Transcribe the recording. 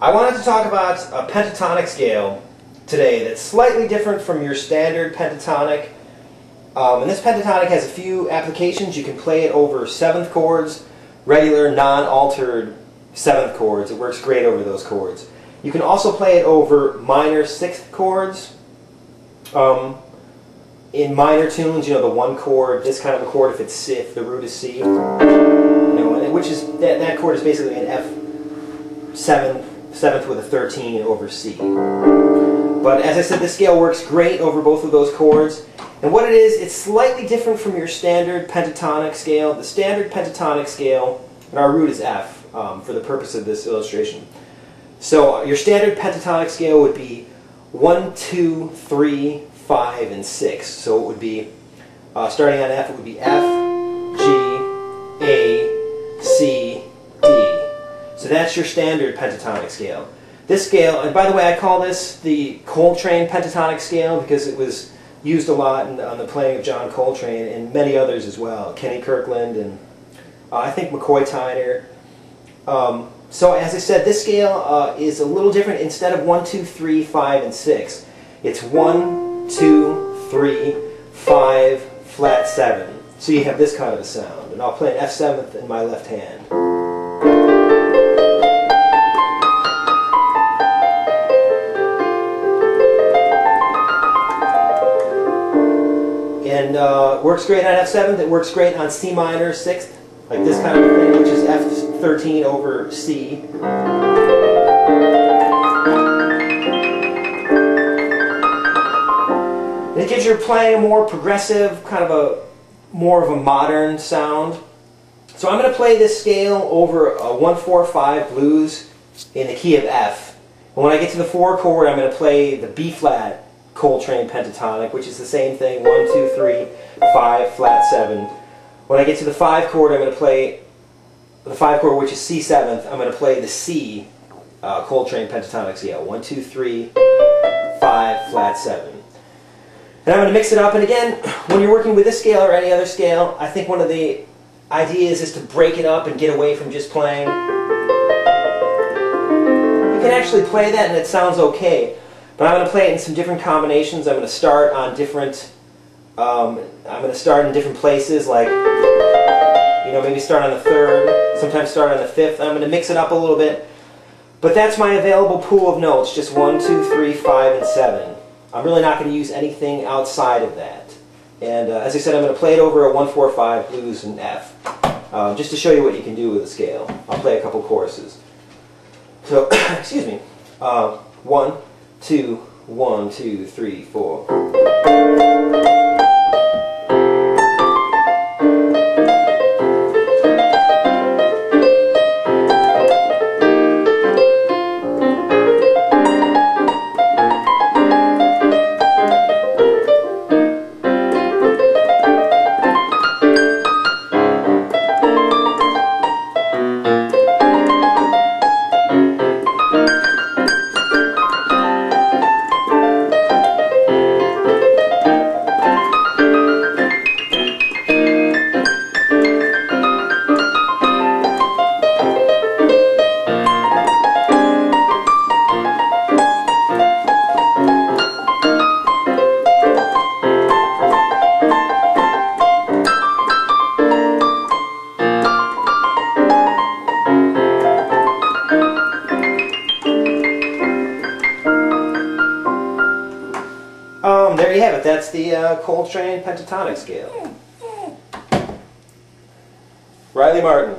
I wanted to talk about a pentatonic scale today that's slightly different from your standard pentatonic. And this pentatonic has a few applications. You can play it over 7th chords, regular, non-altered 7th chords. It works great over those chords. You can also play it over minor 6th chords. In minor tunes, you know, the 1 chord, this kind of a chord, if the root is C, you know, which is that chord is basically an F7th with a 13 over C. But as I said, this scale works great over both of those chords. And what it is, it's slightly different from your standard pentatonic scale. The standard pentatonic scale, and our root is F for the purpose of this illustration. So your standard pentatonic scale would be 1, 2, 3, 5, and 6. So it would be, starting on F, it would be F, G, A, C, D. So that's your standard pentatonic scale. This scale, and by the way, I call this the Coltrane pentatonic scale because it was used a lot on the playing of John Coltrane and many others as well. Kenny Kirkland and I think McCoy Tyner. So as I said, this scale is a little different. Instead of 1, 2, 3, 5, and 6, it's 1, 2, 3, 5, flat 7. So you have this kind of a sound. And I'll play an F7th in my left hand. And works great on F7th. It works great on C minor 6th, like this kind of thing, which is F13 over C. And it gives your playing a more progressive, kind of more of a modern sound. So I'm going to play this scale over a 1-4-5 blues in the key of F. And when I get to the 4 chord, I'm going to play the B flat Coltrane pentatonic, which is the same thing, 1, 2, 3, 5, flat 7. When I get to the 5 chord, I'm going to play the 5 chord, which is C7th. I'm going to play the C Coltrane pentatonic scale, 1, 2, 3, 5, flat 7. And I'm going to mix it up. And again, when you're working with this scale or any other scale, I think one of the ideas is to break it up and get away from just playing. You can actually play that and it sounds okay. But I'm going to play it in some different combinations. I'm going to start on different, I'm going to start in different places, like, you know, maybe start on the 3rd, sometimes start on the 5th. I'm going to mix it up a little bit. But that's my available pool of notes, just 1, 2, 3, 5, and 7. I'm really not going to use anything outside of that. And as I said, I'm going to play it over a 1-4-5 blues in F, just to show you what you can do with the scale. I'll play a couple choruses. So, excuse me, 1, 2, 1, 2, 3, 4. There you have it. That's the Coltrane pentatonic scale. Riley Martin.